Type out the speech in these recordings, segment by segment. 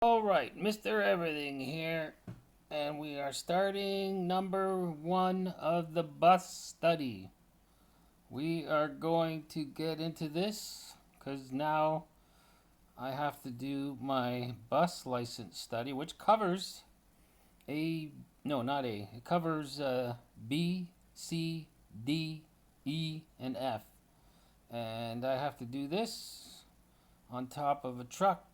All right, Mr. Everything here, and we are starting number 1 of the bus study. We are going to get into this because now I have to do my bus license study, which covers it covers B, C, D, E, and F. And I have to do this on top of the truck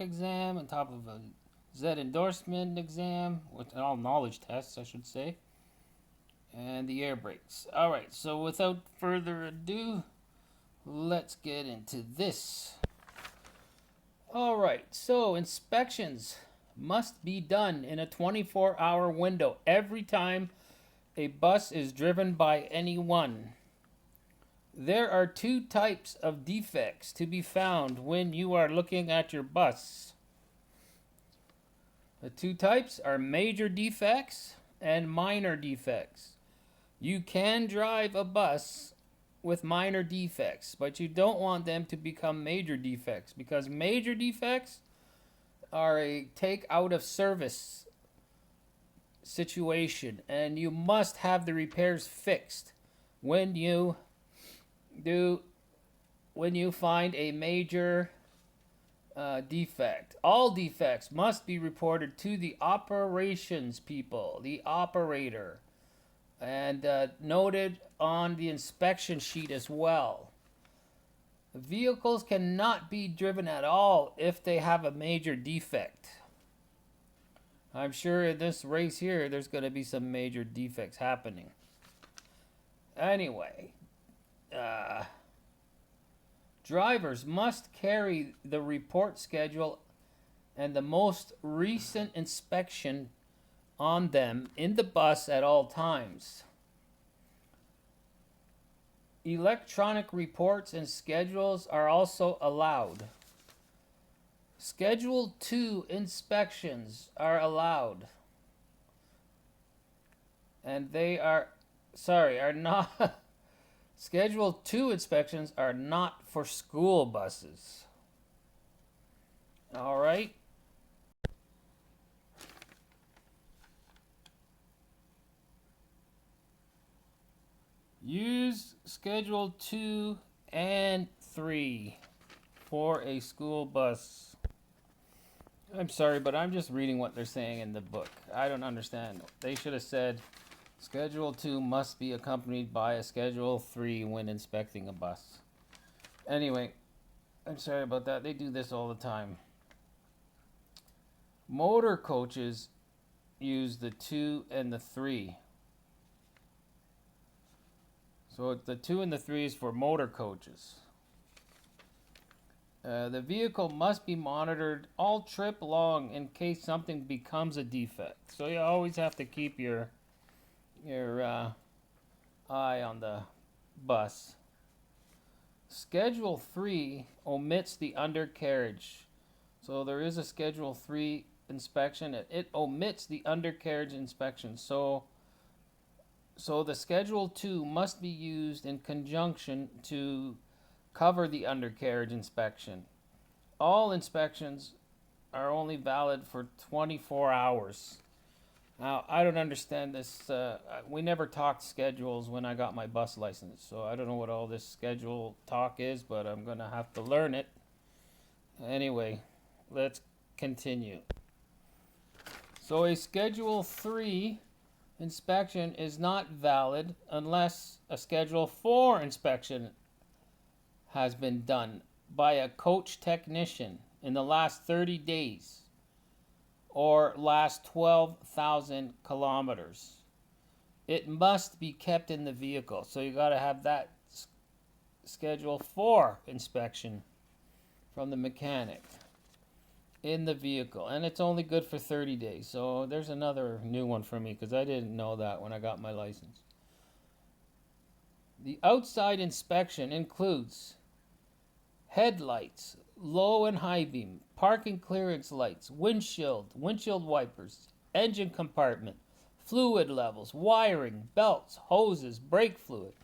exam, on top of a Z endorsement exam, with all knowledge tests, I should say, and the air brakes. All right, so without further ado, let's get into this. All right, so inspections must be done in a 24-hour window every time a bus is driven by anyone. There are two types of defects to be found when you are looking at your bus. The two types are major defects and minor defects. You can drive a bus with minor defects, but you don't want them to become major defects because major defects are a take out of service situation and you must have the repairs fixed when you find a major defect. All defects must be reported to the operations people, the operator, and noted on the inspection sheet as well. Vehicles cannot be driven at all if they have a major defect. I'm sure in this race here, there's going to be some major defects happening. Anyway, drivers must carry the report schedule and the most recent inspection on them in the bus at all times. Electronic reports and schedules are also allowed. Schedule 2 inspections are allowed. And they are not Schedule 2 inspections are not for school buses. All right. Use Schedule 2 and 3 for a school bus. I'm sorry, but I'm just reading what they're saying in the book. I don't understand. They should have said Schedule 2 must be accompanied by a Schedule 3 when inspecting a bus. Anyway, I'm sorry about that. They do this all the time. Motor coaches use the 2 and the 3. So the 2 and the 3 is for motor coaches. The vehicle must be monitored all trip long in case something becomes a defect. So you always have to keep your eye on the bus. Schedule 3 omits the undercarriage. So there is a Schedule 3 inspection. It omits the undercarriage inspection. So the Schedule 2 must be used in conjunction to cover the undercarriage inspection. All inspections are only valid for 24 hours. Now, I don't understand this. We never talked schedules when I got my bus license, so I don't know what all this schedule talk is, but I'm going to have to learn it. Anyway, let's continue. So a Schedule 3 inspection is not valid unless a Schedule 4 inspection has been done by a coach technician in the last 30 days or last 12,000 kilometers. It must be kept in the vehicle. So you got to have that Schedule 4 inspection from the mechanic in the vehicle. And it's only good for 30 days. So there's another new one for me because I didn't know that when I got my license. The outside inspection includes headlights, low and high beam, parking clearance lights, windshield wipers, engine compartment, fluid levels, wiring, belts, hoses, brake fluid,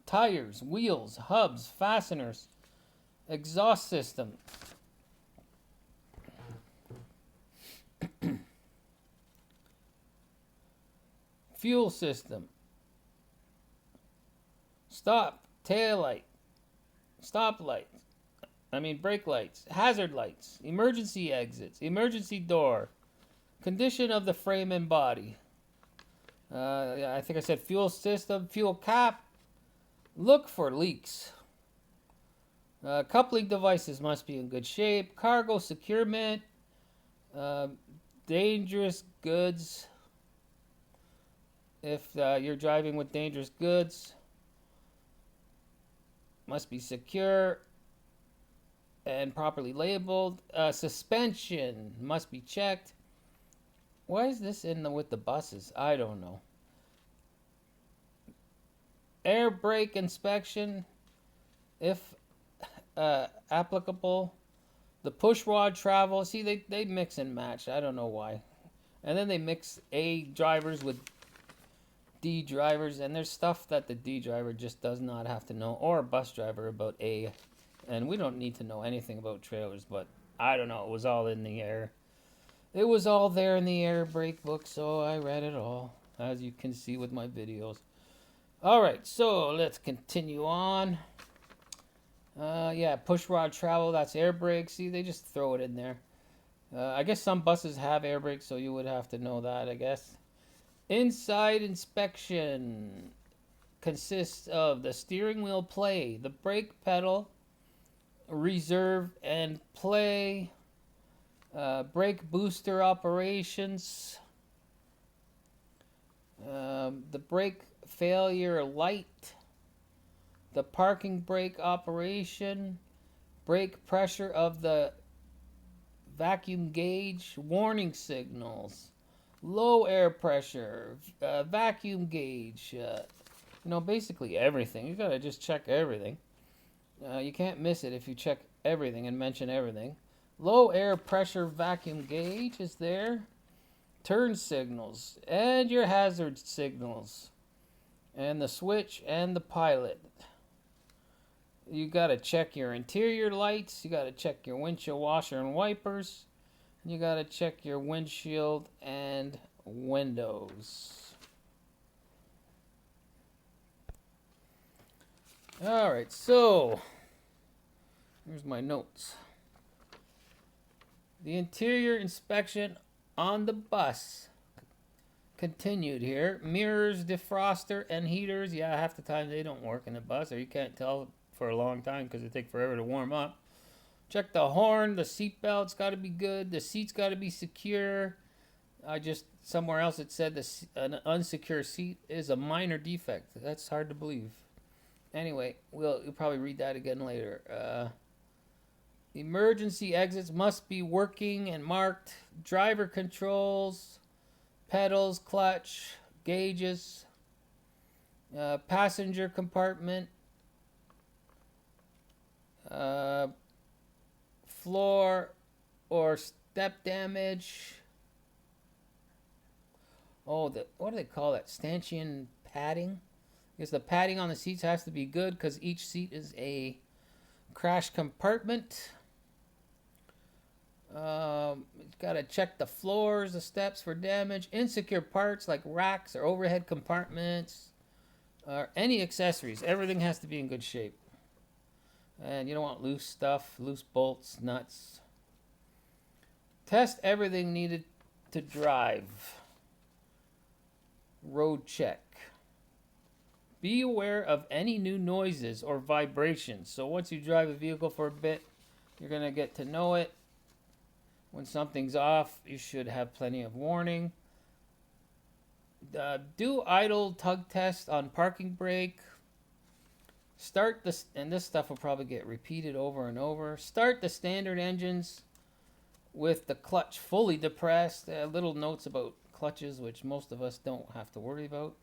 tires, wheels, hubs, fasteners, exhaust system, fuel system, stop, tail light, stop light, brake lights, hazard lights, emergency exits, emergency door, condition of the frame and body. I think I said fuel system, fuel cap, look for leaks. Coupling devices must be in good shape. Cargo securement, dangerous goods. If you're driving with dangerous goods, must be secure and properly labeled. Suspension must be checked. Why is this with the buses? I don't know. Air brake inspection, if applicable. The push rod travel. See, they mix and match. I don't know why. And then they mix A drivers with D drivers. And there's stuff that the D driver just does not have to know. Or a bus driver about A. And we don't need to know anything about trailers. But I don't know. It was all in the air. It was all there in the air brake book. So I read it all. As you can see with my videos. Alright, so let's continue on. Push rod travel, that's air brakes. See, they just throw it in there. I guess some buses have air brakes, so you would have to know that, I guess. Inside inspection consists of the steering wheel play, the brake pedal, reserve and play, brake booster operations, the brake failure light, the parking brake operation, brake pressure of the vacuum gauge, warning signals, low air pressure, vacuum gauge, basically everything. You gotta just check everything. You can't miss it if you check everything and mention everything. Low air pressure vacuum gauge is there. Turn signals and your hazard signals. And the switch and the pilot. You got to check your interior lights. You got to check your windshield washer and wipers. You got to check your windshield and windows. Alright, so here's my notes. The interior inspection on the bus continued here. Mirrors, defroster, and heaters. Yeah, half the time they don't work in the bus, or you can't tell for a long time because they take forever to warm up. Check the horn. The seat belt's got to be good. The seat's got to be secure. Somewhere else it said an unsecure seat is a minor defect. That's hard to believe. Anyway, you'll probably read that again later. Emergency exits must be working and marked. Driver controls, pedals, clutch, gauges, passenger compartment, floor or step damage. What do they call that? Stanchion padding? Because the padding on the seats has to be good because each seat is a crash compartment. Got to check the floors, the steps for damage. Insecure parts like racks or overhead compartments. Or any accessories. Everything has to be in good shape. And you don't want loose stuff, loose bolts, nuts. Test everything needed to drive. Road check. Be aware of any new noises or vibrations. So once you drive a vehicle for a bit, you're going to get to know it. When something's off, you should have plenty of warning. Do idle tug test on parking brake. Start this, and this stuff will probably get repeated over and over. Start the standard engines with the clutch fully depressed. Little notes about clutches, which most of us don't have to worry about.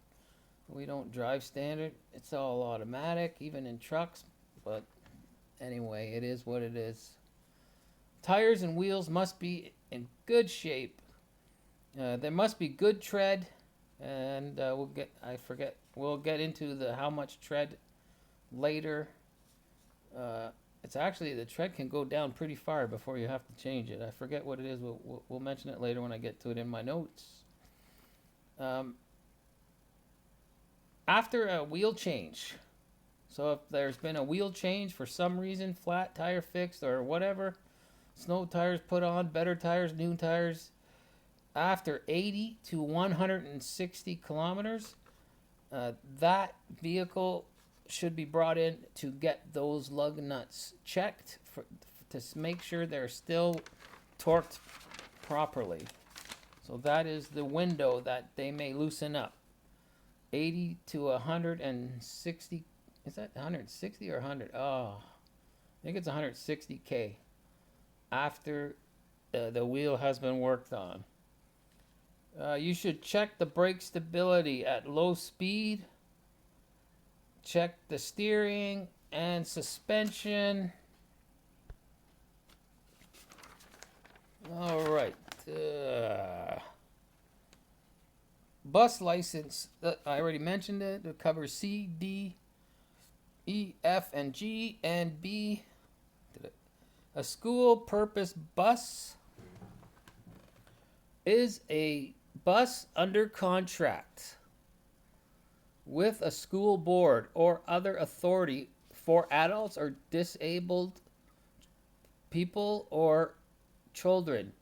We don't drive standard. It's all automatic, even in trucks. But anyway, it is what it is. Tires and wheels must be in good shape. There must be good tread, and we'll get into how much tread later. It's actually, the tread can go down pretty far before you have to change it. I forget what it is. We'll mention it later when I get to it in my notes. After a wheel change. So if there's been a wheel change for some reason, flat tire fixed or whatever, snow tires put on, better tires, new tires, after 80 to 160 kilometers, that vehicle should be brought in to get those lug nuts checked to make sure they're still torqued properly. So that is the window that they may loosen up. 80 to 160. Is that 160 or 100? Oh, I think it's 160K after the wheel has been worked on. You should check the brake stability at low speed. Check the steering and suspension. All right. Bus license. I already mentioned it. It covers C, D, E, F, and G, and B. A school purpose bus is a bus under contract with a school board or other authority for adults or disabled people or children.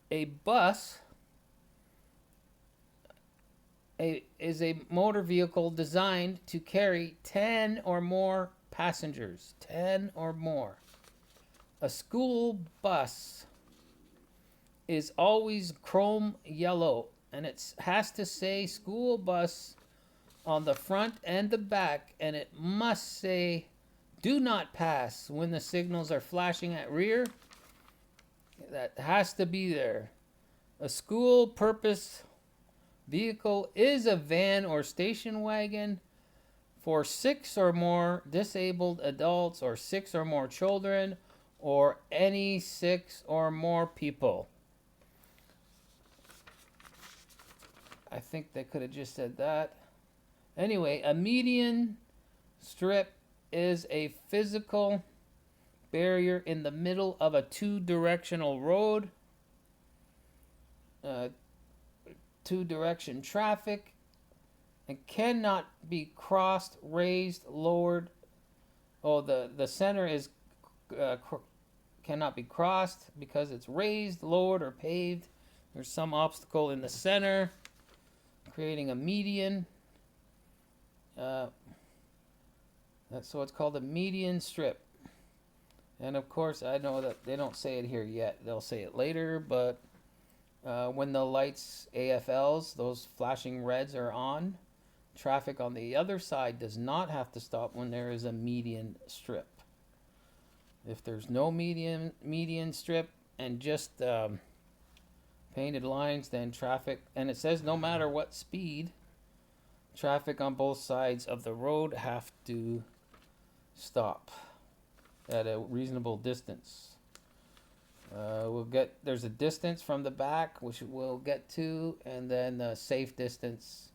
A bus is a motor vehicle designed to carry 10 or more passengers. 10 or more. A school bus is always chrome yellow, and it has to say school bus on the front and the back, and it must say do not pass when the signals are flashing at rear. That has to be there. A school purpose vehicle is a van or station wagon for 6 or more disabled adults or 6 or more children or any 6 or more people. I think they could have just said that. Anyway, a median strip is a physical barrier in the middle of a two-directional road. Two-direction traffic and cannot be crossed, raised, lowered. Oh, the center is cannot be crossed because it's raised, lowered, or paved. There's some obstacle in the center, creating a median. So it's called a median strip. And of course, I know that they don't say it here yet. They'll say it later, but when the lights, AFLs, those flashing reds are on, traffic on the other side does not have to stop when there is a median strip. If there's no median strip and just painted lines, then traffic, and it says no matter what speed, traffic on both sides of the road have to stop at a reasonable distance. There's a distance from the back, which we'll get to, and then a safe distance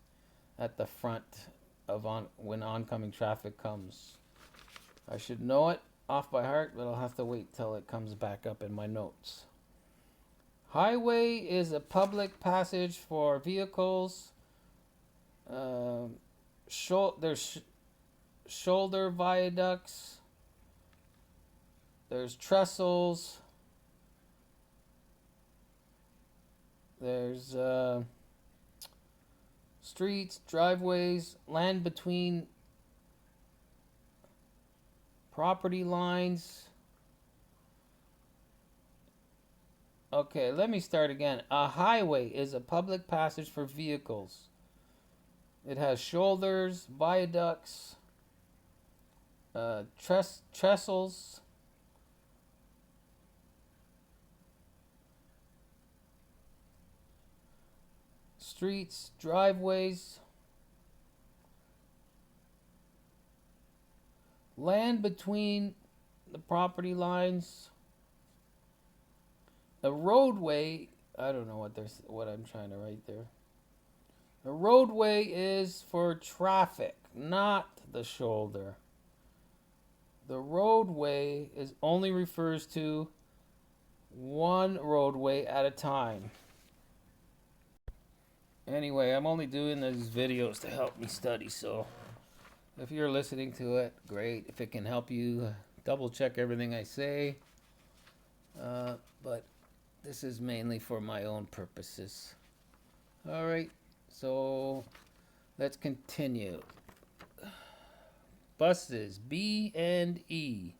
at the front of when oncoming traffic comes. I should know it off by heart, but I'll have to wait till it comes back up in my notes. Highway is a public passage for vehicles. There's shoulder viaducts. There's trestles. There's streets, driveways, land between property lines. Okay, let me start again. A highway is a public passage for vehicles. It has shoulders, viaducts, trestles, streets, driveways, land between the property lines. A roadway, I don't know what I'm trying to write there. A roadway is for traffic, not the shoulder. The roadway only refers to one roadway at a time. Anyway, I'm only doing these videos to help me study, so if you're listening to it, great. If it can help you, double check everything I say. But this is mainly for my own purposes. All right, so let's continue. Buses, B and E.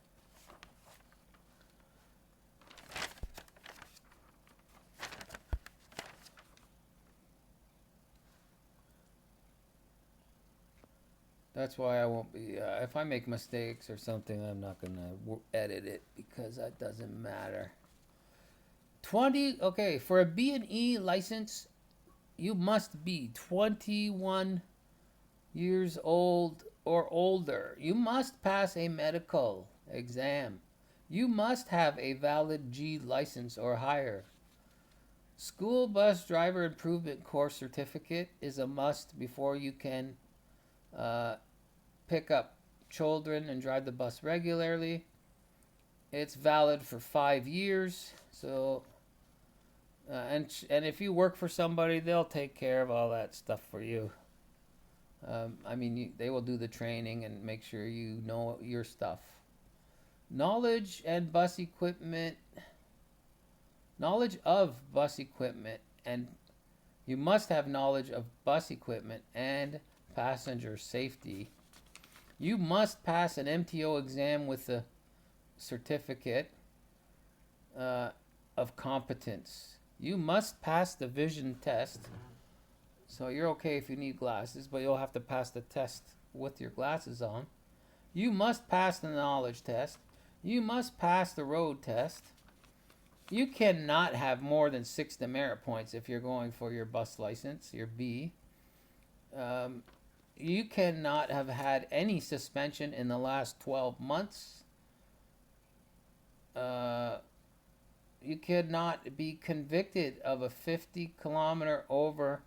That's why I won't be. If I make mistakes or something, I'm not gonna edit it because that doesn't matter. 20. Okay, for a B and E license, you must be 21 years old or older. You must pass a medical exam. You must have a valid G license or higher. School bus driver improvement course certificate is a must before you can pick up children and drive the bus regularly. It's valid for 5 years. So, and if you work for somebody, they'll take care of all that stuff for you. They will do the training and make sure you know your stuff. Knowledge of bus equipment, and you must have knowledge of bus equipment and passenger safety. You must pass an MTO exam with a certificate of competence. You must pass the vision test. So you're okay if you need glasses, but you'll have to pass the test with your glasses on. You must pass the knowledge test. You must pass the road test. You cannot have more than 6 demerit points if you're going for your bus license, your B. You cannot have had any suspension in the last 12 months. You cannot be convicted of a 50-kilometer over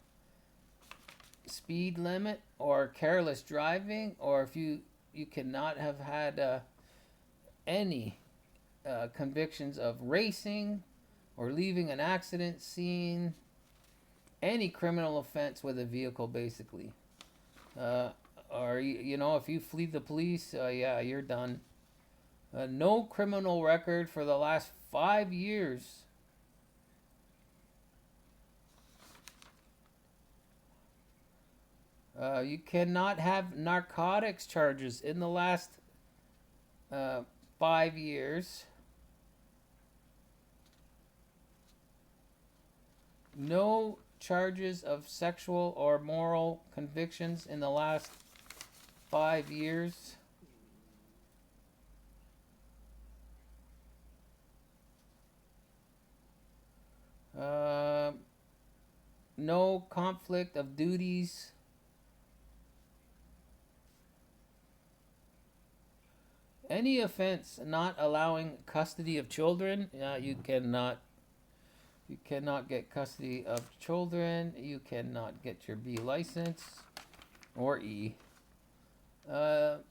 speed limit or careless driving, or if you cannot have had any convictions of racing or leaving an accident scene, any criminal offense with a vehicle, basically. Or if you flee the police, yeah, you're done. No criminal record for the last 5 years. You cannot have narcotics charges in the last 5 years. No charges of sexual or moral convictions in the last 5 years. No conflict of duties. Any offense not allowing custody of children, you cannot get custody of children. You cannot get your B license or E. Where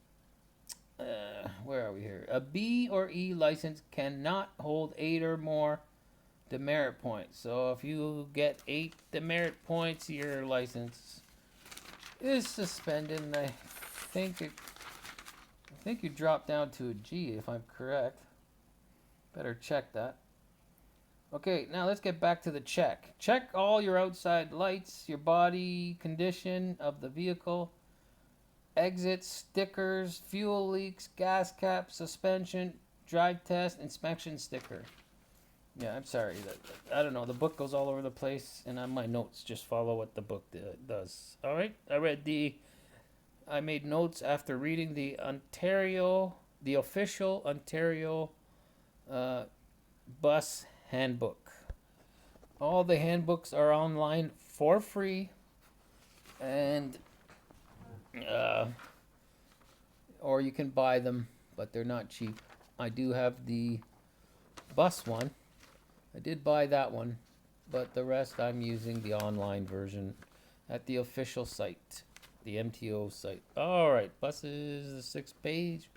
are we here? A B or E license cannot hold 8 or more demerit points. So if you get 8 demerit points, your license is suspended. And I think you drop down to a G if I'm correct. Better check that. Okay, now let's get back to the check. Check all your outside lights, your body condition of the vehicle, exits, stickers, fuel leaks, gas cap, suspension, drive test, inspection sticker. Yeah, I'm sorry. I don't know. The book goes all over the place, and my notes just follow what the book does. All right? I made notes after reading the official Ontario bus handbook. All the handbooks are online for free, and or you can buy them, but they're not cheap. I do have the bus one. I did buy that one, but the rest I'm using the online version at the official site, the MTO site. All right, buses, the 6th page.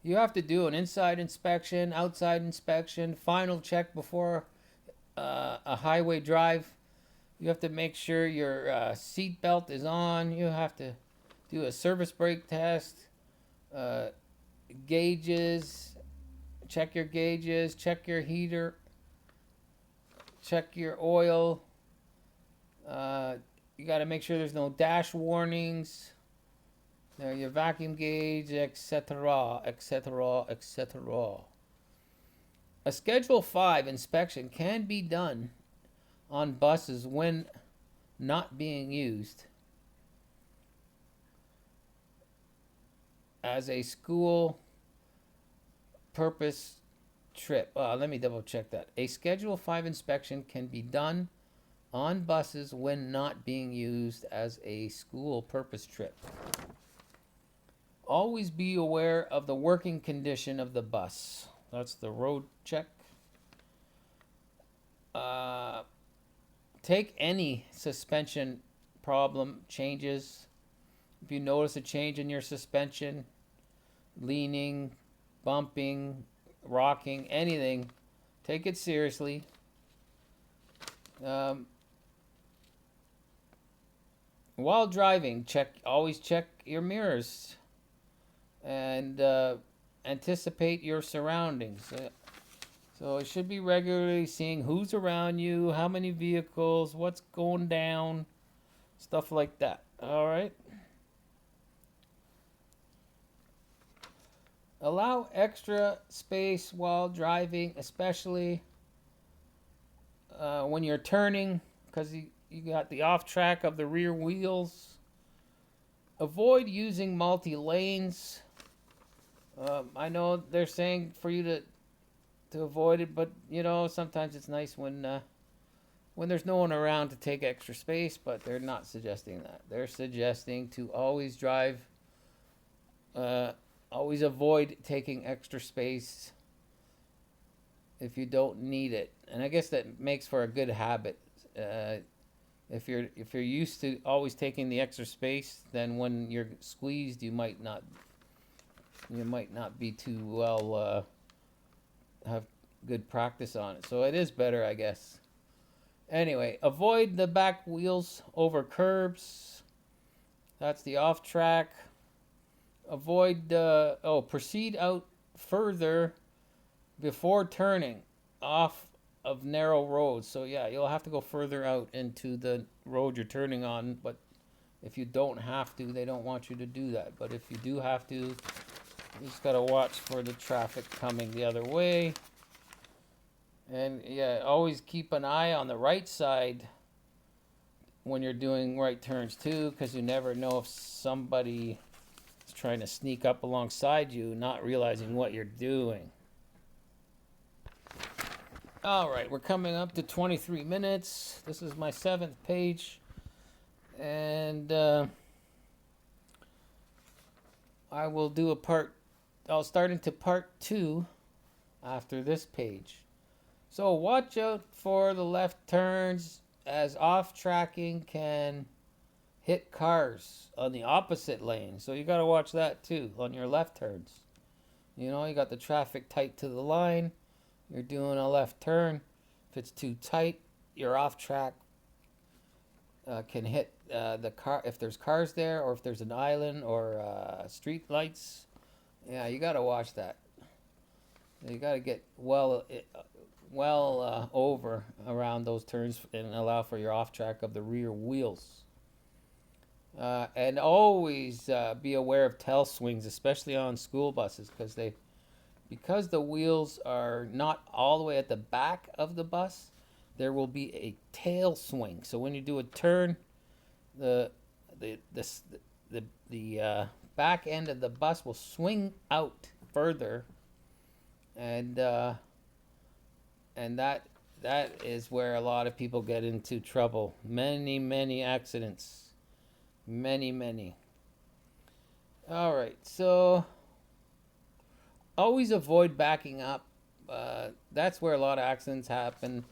You have to do an inside inspection, outside inspection, final check before a highway drive, You have to make sure your seat belt is on. You have to do a service brake test, uh, gauges, check your gauges, check your heater, check your oil. Uh, you got to make sure there's no dash warnings. Your vacuum gauge, etc., etc., etc. A Schedule 5 inspection can be done on buses when not being used as a school purpose trip. Let me double check that. A Schedule 5 inspection can be done on buses when not being used as a school purpose trip. Always be aware of the working condition of the bus. That's the road check. Take any suspension problem changes. If you notice a change in your suspension, leaning, bumping, rocking, anything, take it seriously. While driving, always check your mirrors and anticipate your surroundings. So it should be regularly seeing who's around you, how many vehicles, what's going down, stuff like that. All right. Allow extra space while driving, especially when you're turning, because you got the off track of the rear wheels. Avoid using multi-lanes. I know they're saying for you to avoid it, but sometimes it's nice when there's no one around to take extra space, but they're not suggesting that. They're suggesting to always drive, always avoid taking extra space if you don't need it. And I guess that makes for a good habit. If you're used to always taking the extra space, then when you're squeezed, you might not be too well have good practice on it. So it is better, I guess. Anyway, avoid the back wheels over curbs. That's the off track. Proceed out further before turning off of narrow roads. So yeah, you'll have to go further out into the road you're turning on, but if you don't have to, they don't want you to do that. But if you do have to, you just got to watch for the traffic coming the other way. And yeah, always keep an eye on the right side when you're doing right turns too, because you never know if somebody is trying to sneak up alongside you, not realizing what you're doing. All right, we're coming up to 23 minutes. This is my 7th page. And I will do I'll start into part 2 after this page. So watch out for the left turns, as off-tracking can hit cars on the opposite lane. So you got to watch that too on your left turns. You got the traffic tight to the line. You're doing a left turn. If it's too tight, your off-track can hit the car if there's cars there, or if there's an island or street lights. Yeah, you got to watch that. You got to get well over around those turns and allow for your off track of the rear wheels. And always be aware of tail swings, especially on school buses, because the wheels are not all the way at the back of the bus. There will be a tail swing. So when you do a turn, the back end of the bus will swing out further, and that is where a lot of people get into trouble. Many accidents. Many. All right, so always avoid backing up. That's where a lot of accidents happen.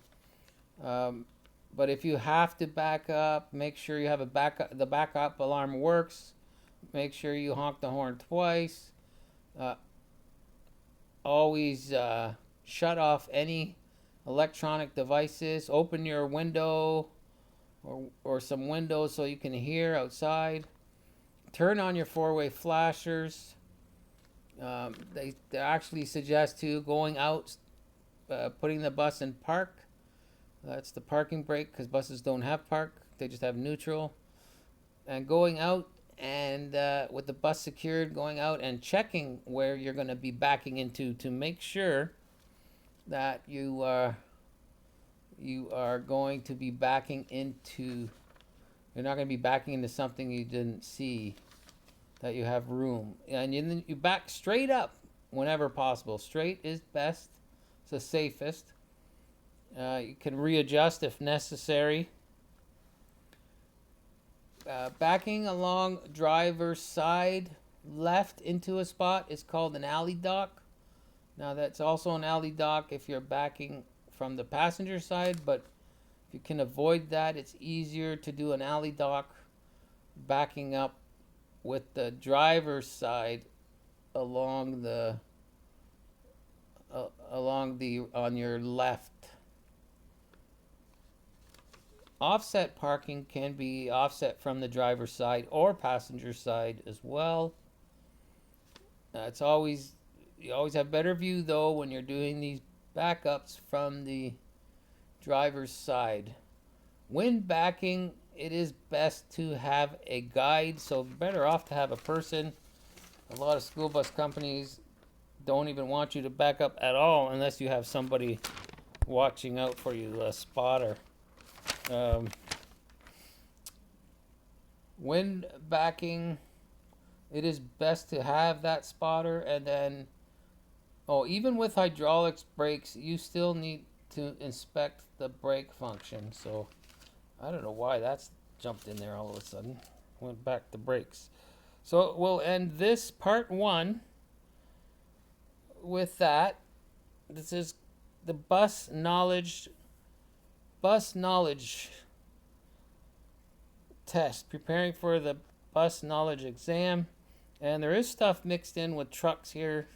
But if you have to back up, make sure you have the backup alarm works. Make sure you honk the horn twice. Always shut off any electronic devices. Open your window or some windows so you can hear outside. Turn on your four-way flashers. They actually suggest to going out, putting the bus in park. That's the parking brake, because buses don't have park, they just have neutral. And going out and with the bus secured, going out and checking where you're going to be backing into to make sure that you are going to be backing into, you're not going to be backing into something you didn't see, that you have room. And you back straight up whenever possible. Straight is best, it's the safest. You can readjust if necessary. Backing along driver's side left into a spot is called an alley dock. Now that's also an alley dock if you're backing from the passenger side, but if you can avoid that, it's easier to do an alley dock backing up with the driver's side along the on your left. Offset parking can be offset from the driver's side or passenger side as well. It's always, you always have better view though when you're doing these backups from the driver's side. When backing, it is best to have a guide, so you're better off to have a person. A lot of school bus companies don't even want you to back up at all unless you have somebody watching out for you, a spotter. When backing, it is best to have that spotter, and then even with hydraulics brakes, you still need to inspect the brake function. So I don't know why that's jumped in there all of a sudden. Went back to brakes. So we'll end this part 1 with that. This is the bus knowledge test, preparing for the bus knowledge exam. And there is stuff mixed in with trucks here,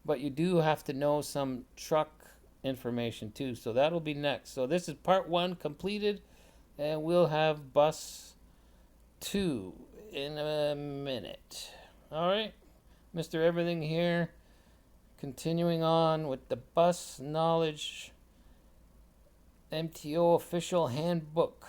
but you do have to know some truck information too, so that'll be next. So this is part 1 completed, and we'll have bus 2 in a minute. All right, Mr. Everything here, continuing on with the bus knowledge MTO official handbook.